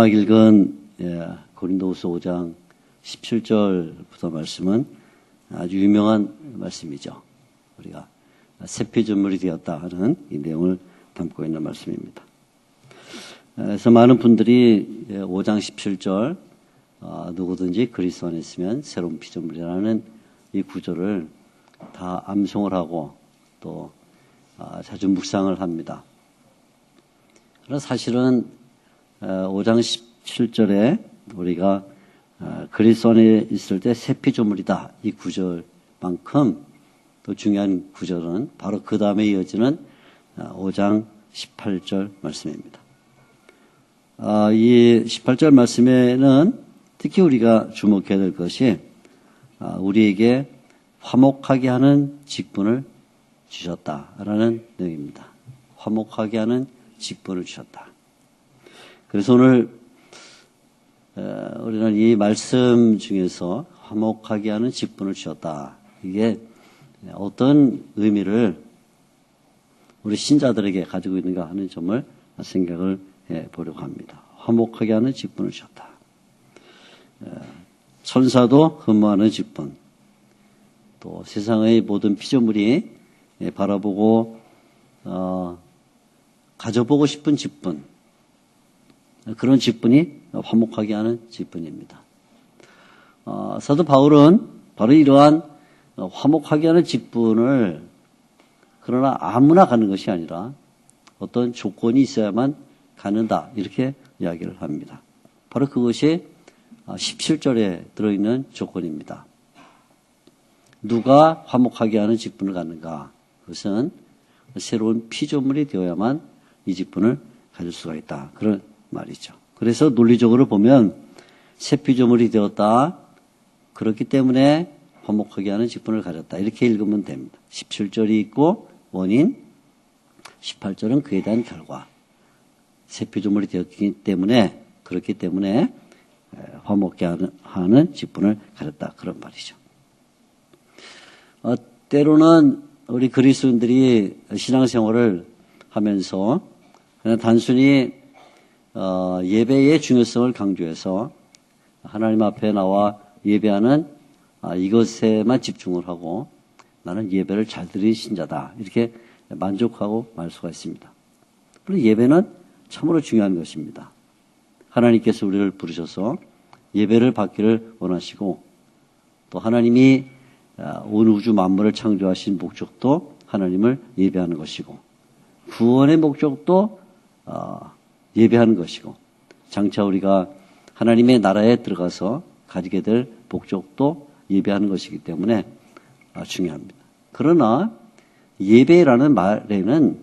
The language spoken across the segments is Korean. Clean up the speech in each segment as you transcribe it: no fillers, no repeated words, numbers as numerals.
마지막 읽은 고린도후서 5장 17절부터 말씀은 아주 유명한 말씀이죠. 우리가 새 피조물이 되었다 하는 이 내용을 담고 있는 말씀입니다. 그래서 많은 분들이 5장 17절 누구든지 그리스도 안에 있으면 새로운 피조물이라는 이 구절을 다 암송을 하고 또 자주 묵상을 합니다. 그러나 사실은 5장 17절에 우리가 그리스도 안에 있을 때 새 피조물이다 이 구절만큼 또 중요한 구절은 바로 그 다음에 이어지는 5장 18절 말씀입니다. 이 18절 말씀에는 특히 우리가 주목해야 될 것이 우리에게 화목하게 하는 직분을 주셨다라는 내용입니다. 화목하게 하는 직분을 주셨다. 그래서 오늘 우리는 이 말씀 중에서 화목하게 하는 직분을 주셨다. 이게 어떤 의미를 우리 신자들에게 가지고 있는가 하는 점을 생각을 해보려고 합니다. 화목하게 하는 직분을 주셨다. 천사도 흠모하는 직분, 또 세상의 모든 피조물이 바라보고 가져보고 싶은 직분, 그런 직분이 화목하게 하는 직분입니다. 사도 바울은 바로 이러한 화목하게 하는 직분을 그러나 아무나 가는 것이 아니라 어떤 조건이 있어야만 가는다 이렇게 이야기를 합니다. 바로 그것이 17절에 들어있는 조건입니다. 누가 화목하게 하는 직분을 갖는가? 그것은 새로운 피조물이 되어야만 이 직분을 가질 수가 있다. 그런 말이죠. 그래서 논리적으로 보면 새 피조물이 되었다. 그렇기 때문에 화목하게 하는 직분을 가졌다. 이렇게 읽으면 됩니다. 17절이 있고 원인, 18절은 그에 대한 결과. 새 피조물이 되었기 때문에 그렇기 때문에 화목하게 하는 직분을 가졌다. 그런 말이죠. 때로는 우리 그리스도인들이 신앙생활을 하면서 그냥 단순히 예배의 중요성을 강조해서 하나님 앞에 나와 예배하는 이것에만 집중을 하고 나는 예배를 잘 드린 신자다 이렇게 만족하고 말 수가 있습니다. 그리고 예배는 참으로 중요한 것입니다. 하나님께서 우리를 부르셔서 예배를 받기를 원하시고 또 하나님이 온 우주 만물을 창조하신 목적도 하나님을 예배하는 것이고 구원의 목적도 예배하는 것이고 장차 우리가 하나님의 나라에 들어가서 가지게 될 목적도 예배하는 것이기 때문에 중요합니다. 그러나 예배라는 말에는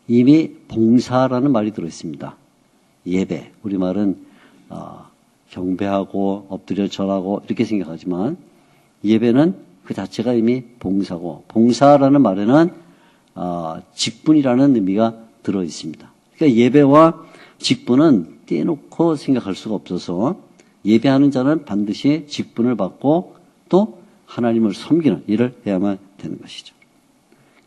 이미 봉사라는 말이 들어있습니다. 예배, 우리말은 경배하고 엎드려 절하고 이렇게 생각하지만 예배는 그 자체가 이미 봉사고 봉사라는 말에는 직분이라는 의미가 들어있습니다. 그러니까 예배와 직분은 떼놓고 생각할 수가 없어서 예배하는 자는 반드시 직분을 받고 또 하나님을 섬기는 일을 해야만 되는 것이죠.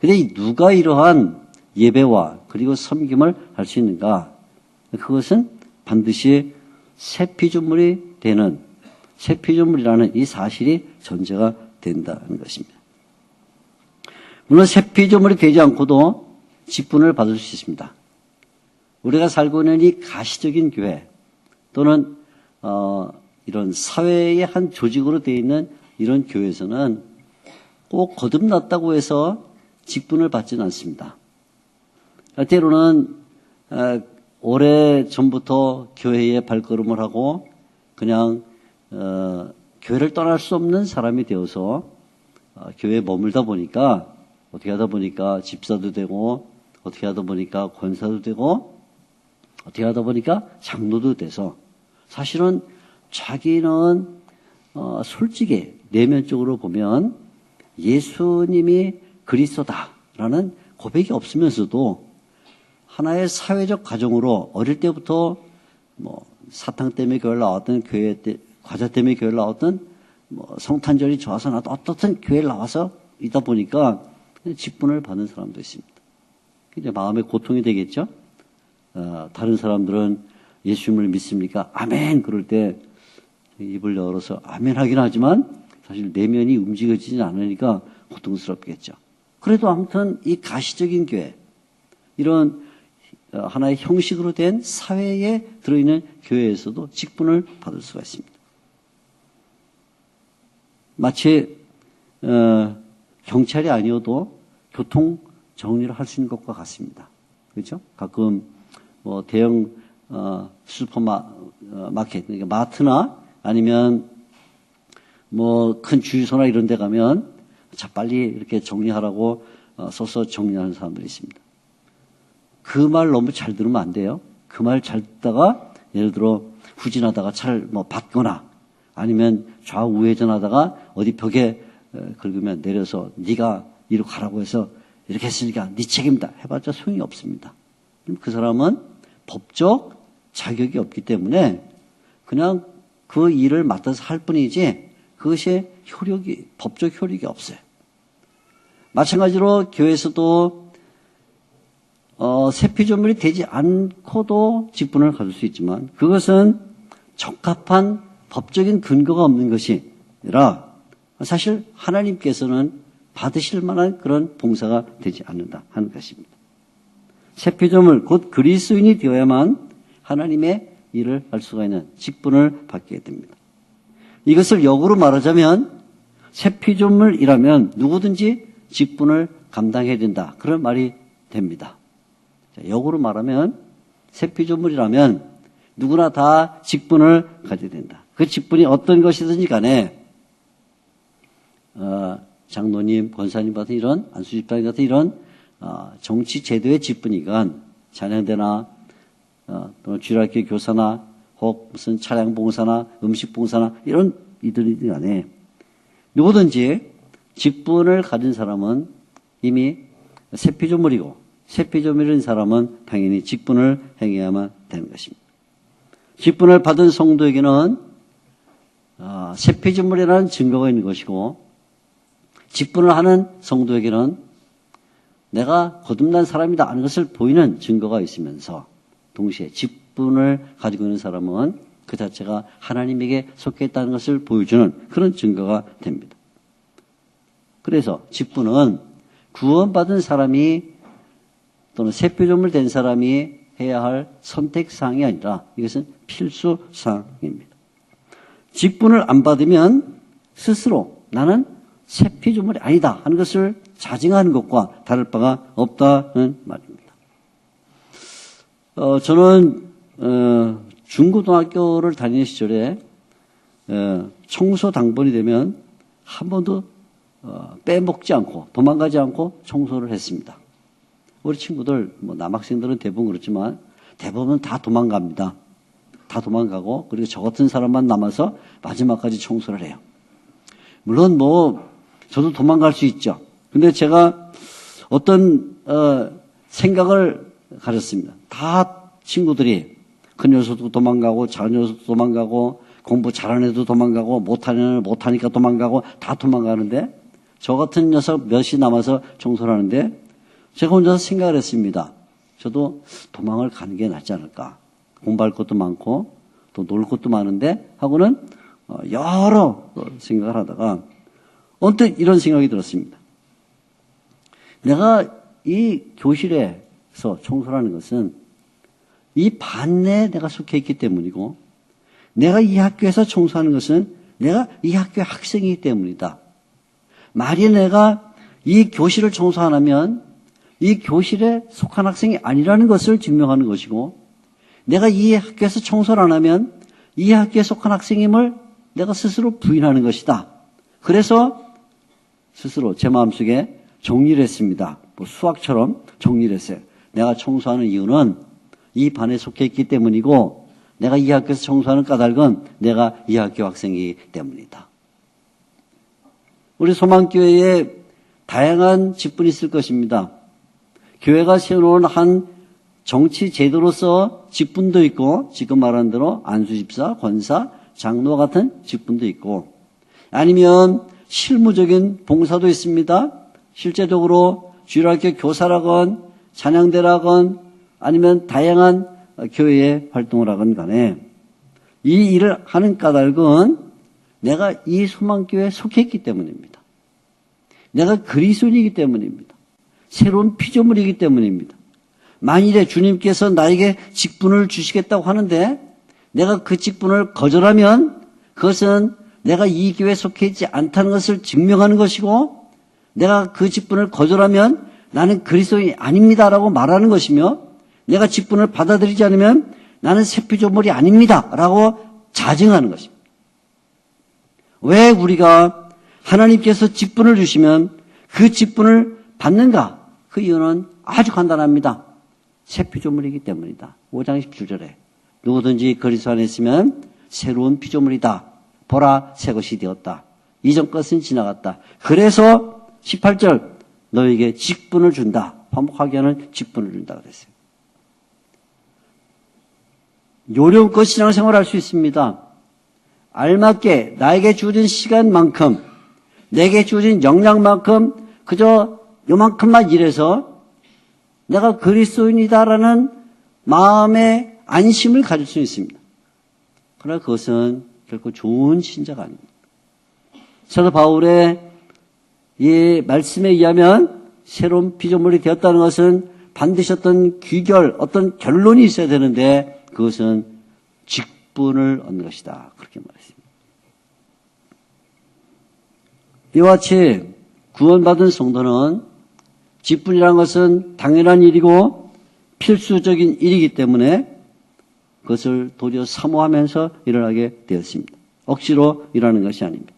그런데 누가 이러한 예배와 그리고 섬김을 할 수 있는가? 그것은 반드시 새 피조물이 되는 새 피조물이라는 이 사실이 전제가 된다는 것입니다. 물론 새 피조물이 되지 않고도 직분을 받을 수 있습니다. 우리가 살고 있는 이 가시적인 교회 또는 이런 사회의 한 조직으로 되어 있는 이런 교회에서는 꼭 거듭났다고 해서 직분을 받지는 않습니다. 때로는 오래전부터 교회에 발걸음을 하고 그냥 교회를 떠날 수 없는 사람이 되어서 교회에 머물다 보니까 어떻게 하다 보니까 집사도 되고 어떻게 하다 보니까 권사도 되고 어떻게 하다 보니까 장로도 돼서 사실은 자기는 솔직히 내면적으로 보면 예수님이 그리스도다라는 고백이 없으면서도 하나의 사회적 가정으로 어릴 때부터 사탕 때문에 교회를 나왔던 과자 때문에 교회를 나왔던 성탄절이 좋아서 나도 어떻든 교회를 나와서 있다 보니까 직분을 받는 사람도 있습니다. 이제 마음의 고통이 되겠죠. 다른 사람들은 예수님을 믿습니까? 아멘! 그럴 때 입을 열어서 아멘 하긴 하지만 사실 내면이 움직여지진 않으니까 고통스럽겠죠. 그래도 아무튼 이 가시적인 교회, 이런 하나의 형식으로 된 사회에 들어있는 교회에서도 직분을 받을 수가 있습니다. 마치 경찰이 아니어도 교통 정리를 할 수 있는 것과 같습니다. 그렇죠? 가끔 뭐 대형 슈퍼마켓, 그러니까 마트나 아니면 뭐 큰 주유소나 이런 데 가면 자 빨리 이렇게 정리하라고 써서 정리하는 사람들이 있습니다. 그 말 너무 잘 들으면 안 돼요. 그 말 잘 듣다가 예를 들어 후진하다가 차를 뭐 받거나 아니면 좌우회전하다가 어디 벽에 긁으면 내려서 네가 이리로 가라고 해서 이렇게 했으니까 네 책임이다 해봤자 소용이 없습니다. 그 사람은 법적 자격이 없기 때문에 그냥 그 일을 맡아서 할 뿐이지 그것이 법적 효력이 없어요. 마찬가지로 교회에서도 세피조물이 되지 않고도 직분을 가질 수 있지만 그것은 적합한 법적인 근거가 없는 것이 아니라 사실 하나님께서는 받으실 만한 그런 봉사가 되지 않는다 하는 것입니다. 세피조물 곧 그리스도인이 되어야만 하나님의 일을 할 수가 있는 직분을 받게 됩니다. 이것을 역으로 말하자면 세피조물이라면 누구든지 직분을 감당해야 된다. 그런 말이 됩니다. 역으로 말하면 세피조물이라면 누구나 다 직분을 가져야 된다. 그 직분이 어떤 것이든지 간에 장로님, 권사님 같은 이런 안수집사님 같은 이런 정치 제도의 직분이건 찬양대나 또는 주일학교 교사나 혹 무슨 차량 봉사나 음식 봉사나 이런 이들이든 간에 누구든지 직분을 가진 사람은 이미 세피조물이고 세피조물인 사람은 당연히 직분을 행해야만 되는 것입니다. 직분을 받은 성도에게는 세피조물이라는 증거가 있는 것이고 직분을 하는 성도에게는 내가 거듭난 사람이다 하는 것을 보이는 증거가 있으면서 동시에 직분을 가지고 있는 사람은 그 자체가 하나님에게 속해 있다는 것을 보여주는 그런 증거가 됩니다. 그래서 직분은 구원받은 사람이 또는 세피조물 된 사람이 해야 할 선택사항이 아니라 이것은 필수사항입니다. 직분을 안 받으면 스스로 나는 세피조물이 아니다 하는 것을 자증하는 것과 다를 바가 없다는 말입니다. 저는 중고등학교를 다니는 시절에 청소 당번이 되면 한 번도 빼먹지 않고 도망가지 않고 청소를 했습니다. 우리 친구들 뭐 남학생들은 대부분 그렇지만 대부분 다 도망갑니다. 다 도망가고 그리고 저 같은 사람만 남아서 마지막까지 청소를 해요. 물론 뭐 저도 도망갈 수 있죠. 근데 제가 어떤 생각을 가졌습니다. 다 친구들이 큰 녀석도 도망가고 작은 녀석도 도망가고 공부 잘하는 애도 도망가고 못하는 애는 못하니까 도망가고 다 도망가는데 저 같은 녀석 몇이 남아서 청소를 하는데 제가 혼자서 생각을 했습니다. 저도 도망을 가는 게 낫지 않을까. 공부할 것도 많고 또 놀 것도 많은데 하고는 여러 생각을 하다가 언뜻 이런 생각이 들었습니다. 내가 이 교실에서 청소를 하는 것은 이 반내에 내가 속해 있기 때문이고 내가 이 학교에서 청소하는 것은 내가 이 학교의 학생이기 때문이다. 만일 내가 이 교실을 청소 안 하면 이 교실에 속한 학생이 아니라는 것을 증명하는 것이고 내가 이 학교에서 청소를 안 하면 이 학교에 속한 학생임을 내가 스스로 부인하는 것이다. 그래서 스스로 제 마음속에 정리를 했습니다. 뭐 수학처럼 정리를 했어요. 내가 청소하는 이유는 이 반에 속해 있기 때문이고 내가 이 학교에서 청소하는 까닭은 내가 이 학교 학생이기 때문이다. 우리 소망교회에 다양한 직분이 있을 것입니다. 교회가 세워놓은 한 정치 제도로서 직분도 있고 지금 말한 대로 안수집사, 권사, 장로 같은 직분도 있고 아니면 실무적인 봉사도 있습니다. 실제적으로 주일학교 교사라건 찬양대라건 아니면 다양한 교회에 활동을 하건 간에 이 일을 하는 까닭은 내가 이 소망교회에 속했기 때문입니다. 내가 그리스도인이기 때문입니다. 새로운 피조물이기 때문입니다. 만일에 주님께서 나에게 직분을 주시겠다고 하는데 내가 그 직분을 거절하면 그것은 내가 이 교회에 속해 있지 않다는 것을 증명하는 것이고 내가 그 직분을 거절하면 나는 그리스도인이 아닙니다라고 말하는 것이며 내가 직분을 받아들이지 않으면 나는 새 피조물이 아닙니다라고 자증하는 것입니다. 왜 우리가 하나님께서 직분을 주시면 그 직분을 받는가? 그 이유는 아주 간단합니다. 새 피조물이기 때문이다. 5장 17절에 누구든지 그리스도 안에 있으면 새로운 피조물이다. 보라 새 것이 되었다. 이전 것은 지나갔다. 그래서 18절 너에게 직분을 준다. 화목하게 하는 직분을 준다 그랬어요. 요령껏 신앙생활을 할 수 있습니다. 알맞게 나에게 주어진 시간만큼 내게 주어진 역량만큼 그저 요만큼만 일해서 내가 그리스도인이다라는 마음의 안심을 가질 수 있습니다. 그러나 그것은 결코 좋은 신자가 아닙니다. 사도 바울의 이 말씀에 의하면 새로운 피조물이 되었다는 것은 반드시 어떤 귀결, 어떤 결론이 있어야 되는데 그것은 직분을 얻는 것이다. 그렇게 말했습니다. 이와 같이 구원받은 성도는 직분이라는 것은 당연한 일이고 필수적인 일이기 때문에 그것을 도리어 사모하면서 일을 하게 되었습니다. 억지로 일하는 것이 아닙니다.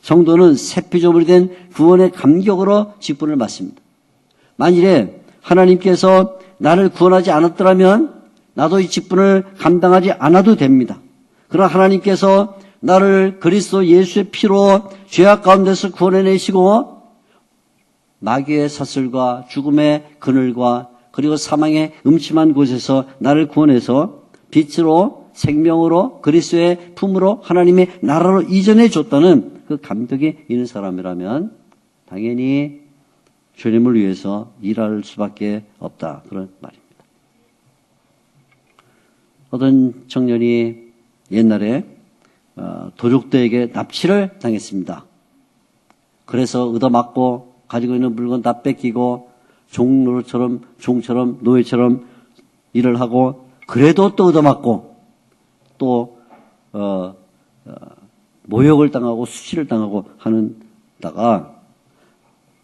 성도는 새 피조물이 된 구원의 감격으로 직분을 맡습니다. 만일에 하나님께서 나를 구원하지 않았더라면 나도 이 직분을 감당하지 않아도 됩니다. 그러나 하나님께서 나를 그리스도 예수의 피로 죄악 가운데서 구원해내시고 마귀의 사슬과 죽음의 그늘과 그리고 사망의 음침한 곳에서 나를 구원해서 빛으로 생명으로 그리스도의 품으로 하나님의 나라로 이전해 줬다는 그 감격이 있는 사람이라면 당연히 주님을 위해서 일할 수밖에 없다. 그런 말입니다. 어떤 청년이 옛날에 도적들에게 납치를 당했습니다. 그래서 얻어맞고 가지고 있는 물건 다 뺏기고 종처럼 노예처럼 일을 하고 그래도 또 얻어맞고 또 모욕을 당하고 수치를 당하고 하는다가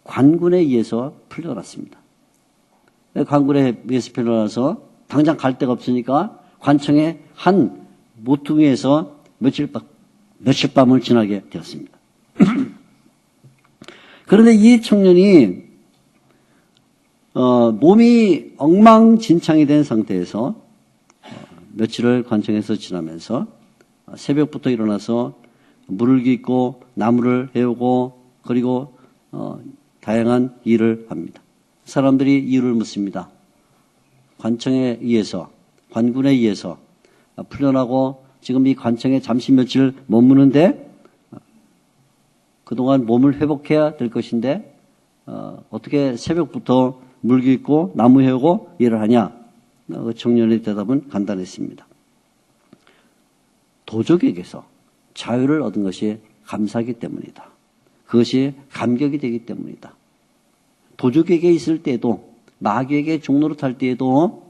관군에 의해서 풀려났습니다. 관군에 의해서 풀려나서 당장 갈 데가 없으니까 관청의 한 모퉁이에서 며칠 밤을 지나게 되었습니다. 그런데 이 청년이 몸이 엉망진창이 된 상태에서 며칠을 관청에서 지나면서 새벽부터 일어나서 물을 깃고 나무를 해오고 그리고 다양한 일을 합니다. 사람들이 이유를 묻습니다. 관청에 의해서 관군에 의해서 풀려나고 지금 이 관청에 잠시 며칠 머무는데 그동안 몸을 회복해야 될 것인데 어떻게 새벽부터 물 깃고 나무 해오고 일을 하냐? 그 청년의 대답은 간단했습니다. 도적에게서 자유를 얻은 것이 감사하기 때문이다. 그것이 감격이 되기 때문이다. 도적에게 있을 때에도 마귀에게 종노릇할 때에도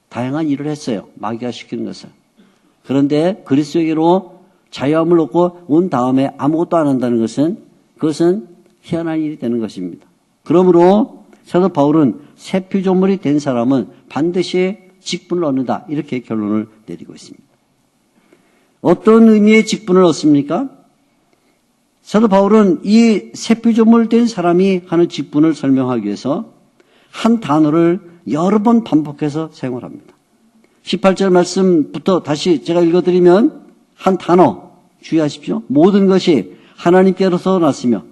다양한 일을 했어요. 마귀가 시키는 것을. 그런데 그리스도에게로 자유함을 얻고 온 다음에 아무것도 안 한다는 것은 그것은 희한한 일이 되는 것입니다. 그러므로 사도 바울은 새 피조물이 된 사람은 반드시 직분을 얻는다. 이렇게 결론을 내리고 있습니다. 어떤 의미의 직분을 얻습니까? 사도 바울은 이 새 피조물 된 사람이 하는 직분을 설명하기 위해서 한 단어를 여러 번 반복해서 사용을 합니다. 18절 말씀부터 다시 제가 읽어드리면 한 단어 주의하십시오. 모든 것이 하나님께로서 났으며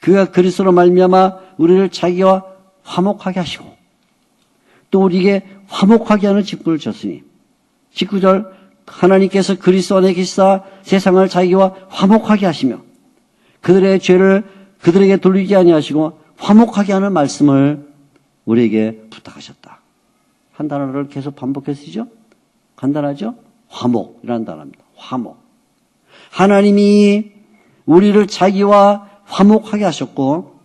그가 그리스도로 말미암아 우리를 자기와 화목하게 하시고 또 우리에게 화목하게 하는 직분을 줬으니 19절 하나님께서 그리스도 안에 계시사 세상을 자기와 화목하게 하시며 그들의 죄를 그들에게 돌리지 아니하시고 화목하게 하는 말씀을 우리에게 부탁하셨다. 한 단어를 계속 반복해서 쓰죠. 간단하죠? 화목이라는 단어입니다. 화목. 하나님이 우리를 자기와 화목하게 하셨고,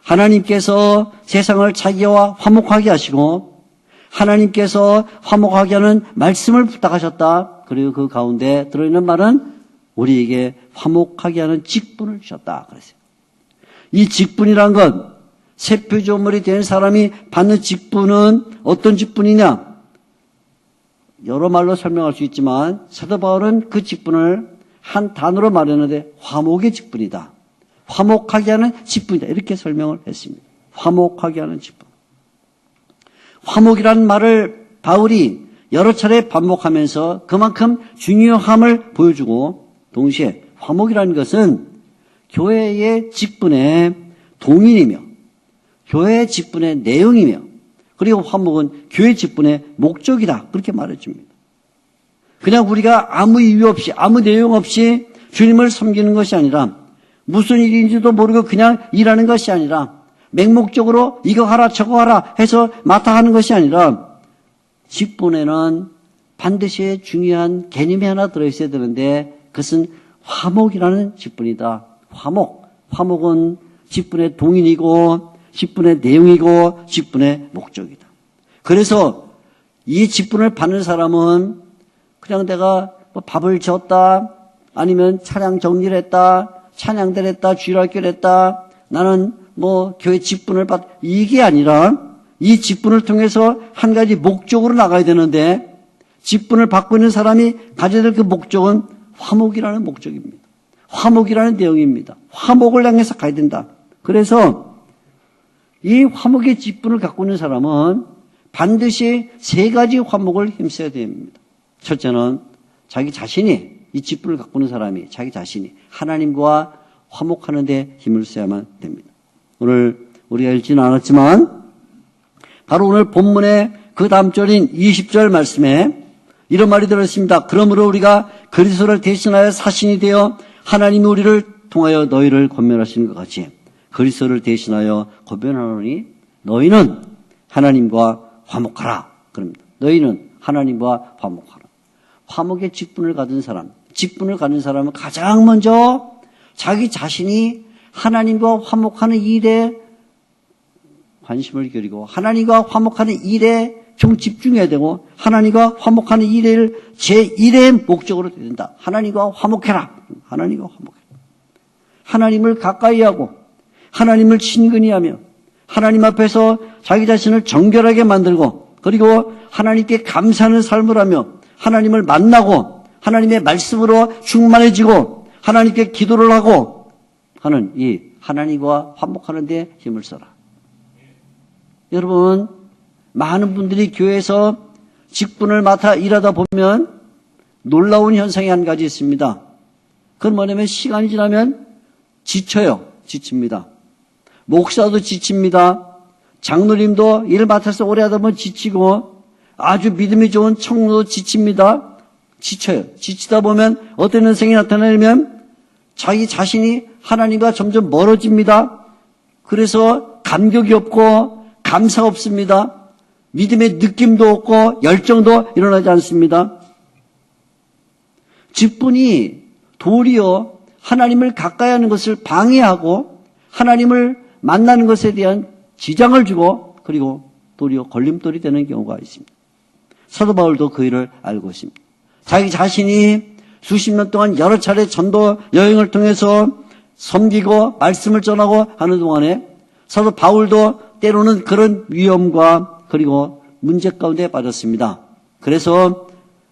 하나님께서 세상을 자기와 화목하게 하시고, 하나님께서 화목하게 하는 말씀을 부탁하셨다. 그리고 그 가운데 들어있는 말은 우리에게 화목하게 하는 직분을 주셨다. 그랬어요. 이 직분이란 건 세표조물이 된 사람이 받는 직분은 어떤 직분이냐? 여러 말로 설명할 수 있지만 사도 바울은 그 직분을 한 단어로 말했는데 화목의 직분이다. 화목하게 하는 직분이다. 이렇게 설명을 했습니다. 화목하게 하는 직분. 화목이라는 말을 바울이 여러 차례 반복하면서 그만큼 중요함을 보여주고, 동시에 화목이라는 것은 교회의 직분의 동인이며 교회의 직분의 내용이며, 그리고 화목은 교회 직분의 목적이다. 그렇게 말해줍니다. 그냥 우리가 아무 이유 없이, 아무 내용 없이 주님을 섬기는 것이 아니라, 무슨 일인지도 모르고 그냥 일하는 것이 아니라, 맹목적으로 이거 하라 저거 하라 해서 맡아 하는 것이 아니라, 직분에는 반드시 중요한 개념이 하나 들어있어야 되는데, 그것은 화목이라는 직분이다. 화목. 화목은 직분의 동인이고, 직분의 내용이고, 직분의 목적이다. 그래서 이 직분을 받는 사람은 그냥 내가 뭐 밥을 지었다, 아니면 차량 정리를 했다, 찬양대를 했다, 주일학교를 했다, 나는 뭐 교회 직분을 이게 아니라 이 직분을 통해서 한 가지 목적으로 나가야 되는데, 직분을 받고 있는 사람이 가져야 될 그 목적은 화목이라는 목적입니다. 화목이라는 내용입니다. 화목을 향해서 가야 된다. 그래서 이 화목의 직분을 갖고 있는 사람은 반드시 세 가지 화목을 힘써야 됩니다. 첫째는 자기 자신이, 이 직분을 갖고 있는 사람이 자기 자신이 하나님과 화목하는 데 힘을 써야만 됩니다. 오늘 우리가 읽지는 않았지만 바로 오늘 본문의 그 다음 절인 20절 말씀에 이런 말이 들어있습니다. 그러므로 우리가 그리스도를 대신하여 사신이 되어 하나님이 우리를 통하여 너희를 권면하시는 것 같이 그리스도를 대신하여 권면하노니 너희는 하나님과 화목하라. 그럽니다. 너희는 하나님과 화목하라. 화목의 직분을 가진 사람, 직분을 가진 사람은 가장 먼저 자기 자신이 하나님과 화목하는 일에 관심을 기울이고 하나님과 화목하는 일에 좀 집중해야 되고 하나님과 화목하는 일을 제1의 목적으로 해야 된다. 하나님과 화목해라. 하나님과 화목해라. 하나님을 가까이 하고 하나님을 친근히 하며 하나님 앞에서 자기 자신을 정결하게 만들고 그리고 하나님께 감사하는 삶을 하며 하나님을 만나고 하나님의 말씀으로 충만해지고 하나님께 기도를 하고 하는 이 하나님과 화목하는 데 힘을 써라. 여러분, 많은 분들이 교회에서 직분을 맡아 일하다 보면 놀라운 현상이 한 가지 있습니다. 그건 뭐냐면 시간이 지나면 지쳐요. 지칩니다. 목사도 지칩니다. 장로님도 일 맡아서 오래 하다 보면 지치고 아주 믿음이 좋은 청로도 지칩니다. 지쳐요. 지치다 보면 어떤 현상이 나타나냐면 자기 자신이 하나님과 점점 멀어집니다. 그래서 감격이 없고 감사가 없습니다. 믿음의 느낌도 없고 열정도 일어나지 않습니다. 직분이 도리어 하나님을 가까이 하는 것을 방해하고 하나님을 만나는 것에 대한 지장을 주고 그리고 도리어 걸림돌이 되는 경우가 있습니다. 사도 바울도 그 일을 알고 있습니다. 자기 자신이 수십 년 동안 여러 차례 전도 여행을 통해서 섬기고 말씀을 전하고 하는 동안에 사도 바울도 때로는 그런 위험과 그리고 문제 가운데 빠졌습니다. 그래서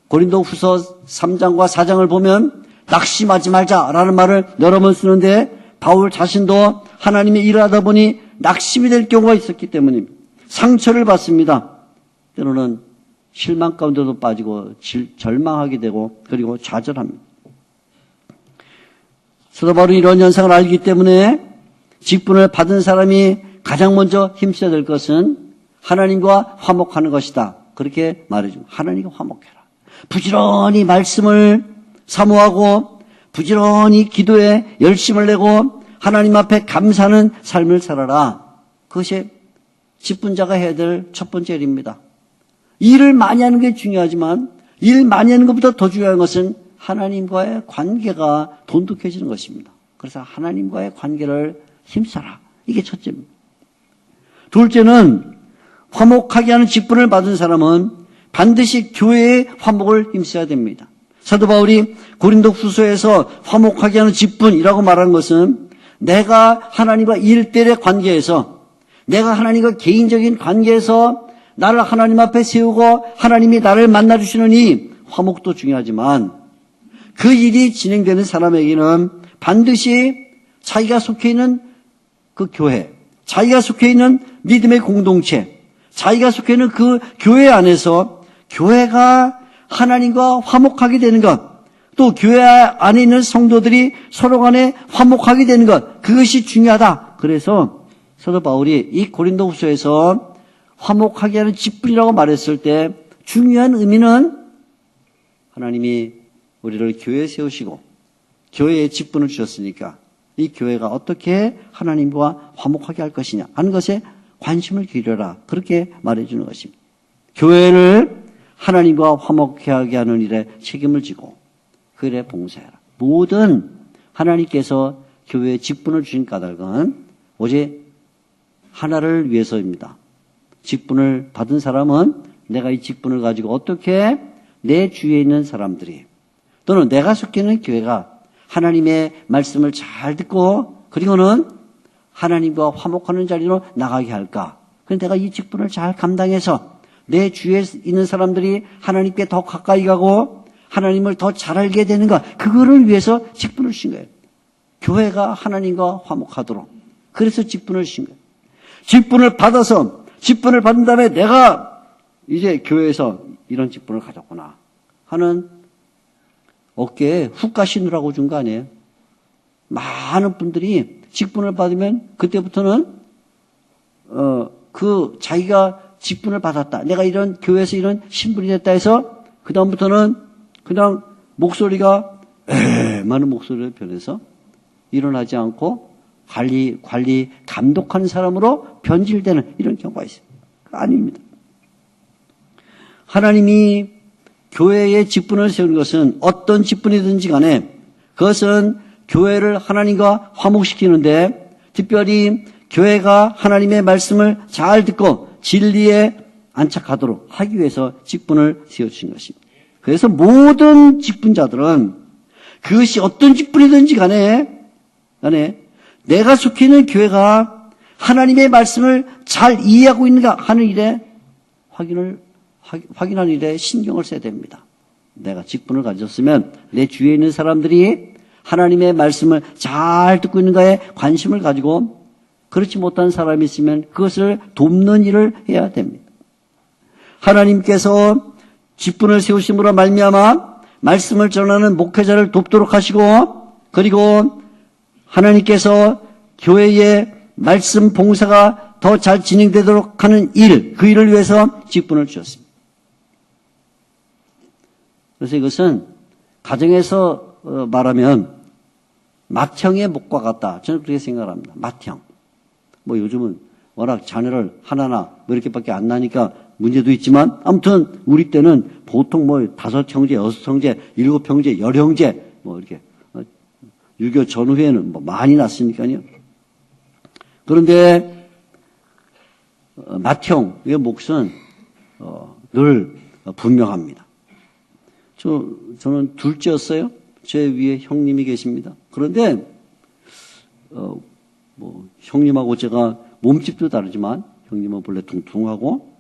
고린도 후서 3장과 4장을 보면 낙심하지 말자라는 말을 여러 번 쓰는데 바울 자신도 하나님의 일을 하다 보니 낙심이 될 경우가 있었기 때문입니다. 상처를 받습니다. 때로는 실망 가운데도 빠지고 절망하게 되고 그리고 좌절합니다. 사도 바울은 이런 현상을 알기 때문에 직분을 받은 사람이 가장 먼저 힘써야 될 것은 하나님과 화목하는 것이다. 그렇게 말해줍니다. 하나님과 화목해라. 부지런히 말씀을 사모하고 부지런히 기도에 열심을 내고 하나님 앞에 감사하는 삶을 살아라. 그것이 직분자가 해야 될 첫 번째 일입니다. 일을 많이 하는 게 중요하지만 일 많이 하는 것보다 더 중요한 것은 하나님과의 관계가 돈독해지는 것입니다. 그래서 하나님과의 관계를 힘써라. 이게 첫째입니다. 둘째는 화목하게 하는 직분을 받은 사람은 반드시 교회의 화목을 힘써야 됩니다. 사도 바울이 고린도 후서에서 화목하게 하는 직분이라고 말한 것은 내가 하나님과 일대의 관계에서, 내가 하나님과 개인적인 관계에서 나를 하나님 앞에 세우고 하나님이 나를 만나주시는 이 화목도 중요하지만 그 일이 진행되는 사람에게는 반드시 자기가 속해 있는 그 교회, 자기가 속해 있는 믿음의 공동체, 자기가 속해 있는 그 교회 안에서 교회가 하나님과 화목하게 되는 것, 또 교회 안에 있는 성도들이 서로 간에 화목하게 되는 것, 그것이 중요하다. 그래서 사도 바울이 이 고린도 후서에서 화목하게 하는 직분이라고 말했을 때 중요한 의미는 하나님이 우리를 교회에 세우시고 교회에 직분을 주셨으니까 이 교회가 어떻게 하나님과 화목하게 할 것이냐 하는 것에 관심을 기울여라. 그렇게 말해주는 것입니다. 교회를 하나님과 화목하게 하는 일에 책임을 지고 그 일에 봉사해라. 모든 하나님께서 교회에 직분을 주신 까닭은 오직 하나를 위해서입니다. 직분을 받은 사람은 내가 이 직분을 가지고 어떻게 내 주위에 있는 사람들이 또는 내가 속해 있는 교회가 하나님의 말씀을 잘 듣고 그리고는 하나님과 화목하는 자리로 나가게 할까. 그래서 내가 이 직분을 잘 감당해서 내 주위에 있는 사람들이 하나님께 더 가까이 가고 하나님을 더 잘 알게 되는 것, 그거를 위해서 직분을 주신 거예요. 교회가 하나님과 화목하도록. 그래서 직분을 주신 거예요. 직분을 받아서 직분을 받은 다음에 내가 이제 교회에서 이런 직분을 가졌구나 하는 어깨에 훅 가시느라고 준 거 아니에요? 많은 분들이 직분을 받으면 그때부터는 그 자기가 직분을 받았다. 내가 이런 교회에서 이런 신분이 됐다 해서 그 다음부터는 그냥 목소리가 많은 목소리로 변해서 일어나지 않고 관리 감독하는 사람으로 변질되는 이런 경우가 있어요. 아닙니다. 하나님이 교회에 직분을 세우는 것은 어떤 직분이든지 간에 그것은 교회를 하나님과 화목시키는데 특별히 교회가 하나님의 말씀을 잘 듣고 진리에 안착하도록 하기 위해서 직분을 세워주신 것입니다. 그래서 모든 직분자들은 그것이 어떤 직분이든지 간에 내가 속해 있는 교회가 하나님의 말씀을 잘 이해하고 있는가 하는 일에 확인하는 일에 신경을 써야 됩니다. 내가 직분을 가졌으면 내 주위에 있는 사람들이 하나님의 말씀을 잘 듣고 있는가에 관심을 가지고 그렇지 못한 사람이 있으면 그것을 돕는 일을 해야 됩니다. 하나님께서 직분을 세우심으로 말미암아 말씀을 전하는 목회자를 돕도록 하시고 그리고 하나님께서 교회의 말씀 봉사가 더 잘 진행되도록 하는 일, 그 일을 위해서 직분을 주셨습니다. 그래서 이것은 가정에서 말하면 맏형의 목과 같다. 저는 그렇게 생각합니다. 맏형. 뭐 요즘은 워낙 자녀를 하나나 뭐 이렇게밖에 안 나니까 문제도 있지만 아무튼 우리 때는 보통 뭐 5형제, 6형제, 7형제, 10형제 뭐 이렇게 6.25 전후에는 뭐 많이 났으니까요. 그런데 맏형의 몫은 늘 분명합니다. 저는 둘째였어요. 제 위에 형님이 계십니다. 그런데 뭐 형님하고 제가 몸집도 다르지만 형님은 본래 뚱뚱하고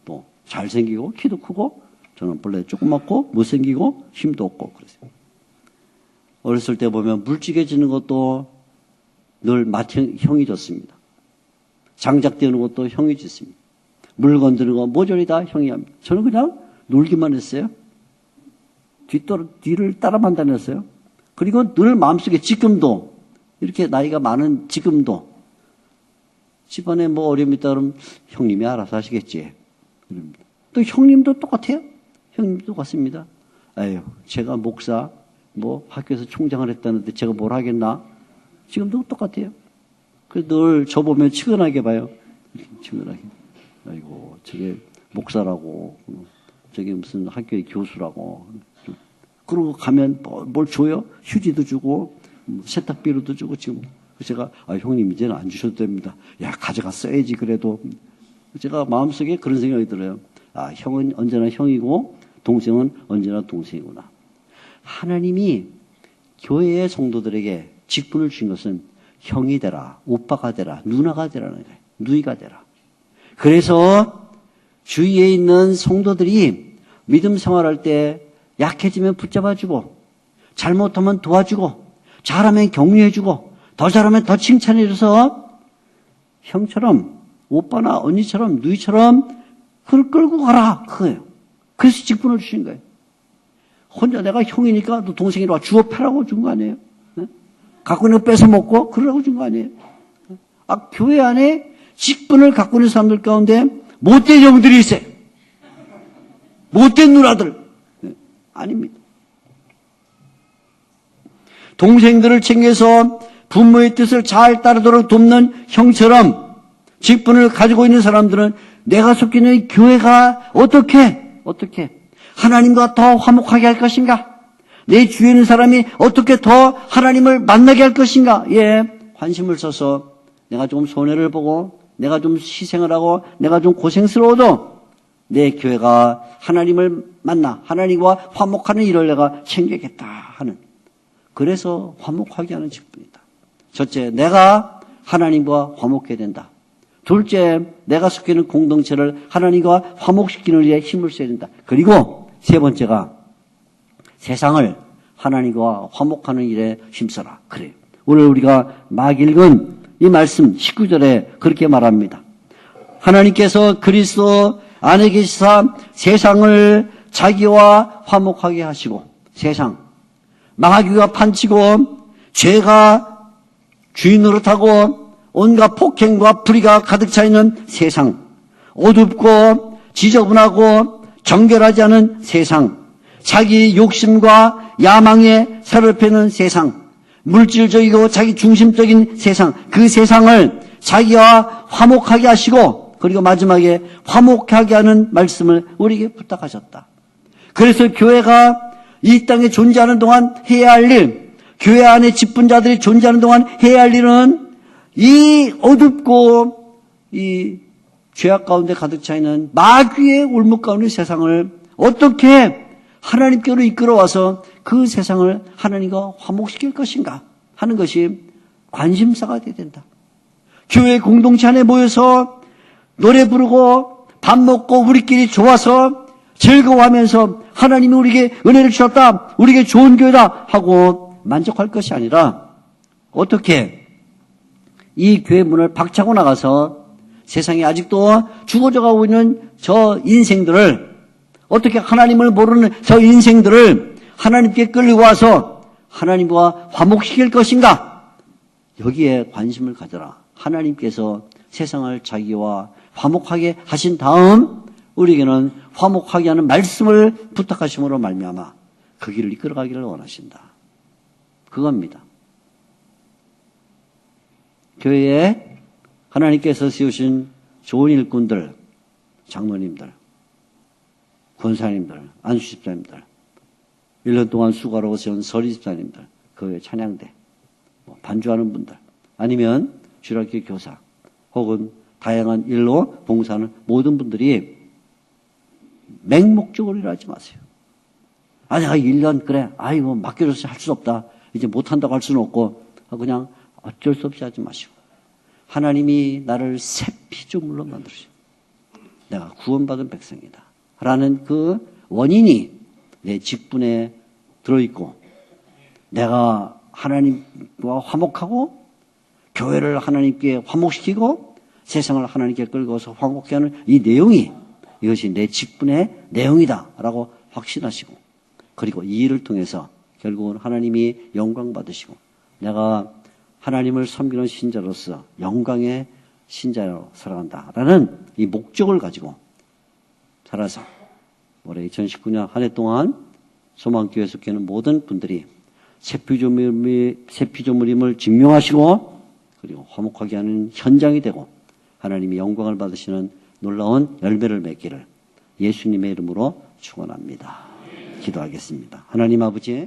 또 잘생기고 키도 크고 저는 본래 조그맣고 못생기고 힘도 없고 그랬어요. 어렸을 때 보면 물찌개지는 것도 늘 맏형이 졌습니다. 장작되는 것도 형이 짓습니다. 물 건드는 거 모조리 다 형이 합니다. 저는 그냥 놀기만 했어요. 뒤를 따라만 다녔어요. 그리고 늘 마음속에 지금도 이렇게 나이가 많은 지금도 집안에 뭐 어려움이 있다 그러면 형님이 알아서 하시겠지. 이럽니다. 또 형님도 똑같아요. 형님도 똑같습니다. 아유, 제가 목사 뭐 학교에서 총장을 했다는데 제가 뭘 하겠나? 지금도 똑같아요. 그래서 늘 저 보면 치근하게 봐요. 치근하게. 아이고, 저게 목사라고 저기 무슨 학교의 교수라고. 그러고 가면 뭘 줘요? 휴지도 주고, 세탁비료도 주고, 지금. 제가, 형님, 이제는 안 주셔도 됩니다. 야, 가져가 써야지, 그래도. 제가 마음속에 그런 생각이 들어요. 형은 언제나 형이고, 동생은 언제나 동생이구나. 하나님이 교회의 성도들에게 직분을 주신 것은 형이 되라, 오빠가 되라, 누나가 되라는 거예요. 누이가 되라. 그래서 주위에 있는 성도들이 믿음 생활할 때 약해지면 붙잡아주고, 잘못하면 도와주고, 잘하면 격려해주고, 더 잘하면 더 칭찬해줘서 형처럼, 오빠나 언니처럼, 누이처럼 그걸 끌고 가라. 그거예요. 그래서 직분을 주신 거예요. 혼자 내가 형이니까 너 동생이라 주워 패라고 준 거 아니에요? 네? 갖고 있는 거 뺏어 먹고 그러라고 준 거 아니에요? 교회 안에 직분을 갖고 있는 사람들 가운데 못된 형들이 있어요. 못된 누나들. 네? 아닙니다. 동생들을 챙겨서 부모의 뜻을 잘 따르도록 돕는 형처럼 직분을 가지고 있는 사람들은 내가 속해 있는 교회가 어떻게 하나님과 더 화목하게 할 것인가? 내 주위에 있는 사람이 어떻게 더 하나님을 만나게 할 것인가? 관심을 써서 내가 좀 손해를 보고 내가 좀 희생을 하고 내가 좀 고생스러워도 내 교회가 하나님을 만나 하나님과 화목하는 일을 내가 챙기겠다 하는, 그래서 화목하게 하는 직분이다. 첫째, 내가 하나님과 화목해야 된다. 둘째, 내가 속해 있는 공동체를 하나님과 화목시키는 일에 힘을 써야 된다. 그리고 세 번째가 세상을 하나님과 화목하는 일에 힘써라. 그래요. 오늘 우리가 막 읽은 이 말씀 19절에 그렇게 말합니다. 하나님께서 그리스도 안에 계시사 세상을 자기와 화목하게 하시고, 세상, 마귀가 판치고 죄가 주인 노릇하고 온갖 폭행과 불의가 가득 차 있는 세상, 어둡고 지저분하고 정결하지 않은 세상, 자기 욕심과 야망에 사로잡히는 세상, 물질적이고 자기 중심적인 세상, 그 세상을 자기와 화목하게 하시고, 그리고 마지막에 화목하게 하는 말씀을 우리에게 부탁하셨다. 그래서 교회가 이 땅에 존재하는 동안 해야 할 일, 교회 안에 직분자들이 존재하는 동안 해야 할 일은 이 어둡고 이 죄악 가운데 가득 차 있는 마귀의 올무 가운데 세상을 어떻게 하나님께로 이끌어와서 그 세상을 하나님과 화목시킬 것인가 하는 것이 관심사가 되어야 된다. 교회 공동체 안에 모여서 노래 부르고 밥 먹고 우리끼리 좋아서 즐거워하면서 하나님이 우리에게 은혜를 주셨다, 우리에게 좋은 교회다 하고 만족할 것이 아니라 어떻게 이 교회 문을 박차고 나가서 세상에 아직도 죽어져 가고 있는 저 인생들을, 어떻게 하나님을 모르는 저 인생들을 하나님께 끌고 와서 하나님과 화목시킬 것인가? 여기에 관심을 가져라. 하나님께서 세상을 자기와 화목하게 하신 다음 우리에게는 화목하게 하는 말씀을 부탁하심으로 말미암아 그 길을 이끌어가기를 원하신다. 그겁니다. 교회에 하나님께서 세우신 좋은 일꾼들, 장로님들, 권사님들, 안수집사님들, 1년 동안 수고하라고 세운 서리집사님들, 그 찬양대, 반주하는 분들, 아니면 주일학교 교사, 혹은 다양한 일로 봉사하는 모든 분들이 맹목적으로 일하지 마세요. 내가 1년, 그래, 이거 맡겨줘서 할 수 없다, 이제 못한다고 할 수는 없고, 그냥 어쩔 수 없이 하지 마시고, 하나님이 나를 새 피조물로 만들으시고 내가 구원받은 백성이다 라는 그 원인이 내 직분에 들어있고, 내가 하나님과 화목하고 교회를 하나님께 화목시키고 세상을 하나님께 끌고서 화목케 하는 이 내용이, 이것이 내 직분의 내용이다 라고 확신하시고, 그리고 이 일을 통해서 결국은 하나님이 영광 받으시고 내가 하나님을 섬기는 신자로서 영광의 신자로 살아간다라는 이 목적을 가지고 살아서 올해 2019년 한 해 동안 소망교회에 속해 있는 모든 분들이 새 피조물임을 증명하시고 그리고 화목하게 하는 현장이 되고 하나님이 영광을 받으시는 놀라운 열매를 맺기를 예수님의 이름으로 축원합니다. 기도하겠습니다. 하나님 아버지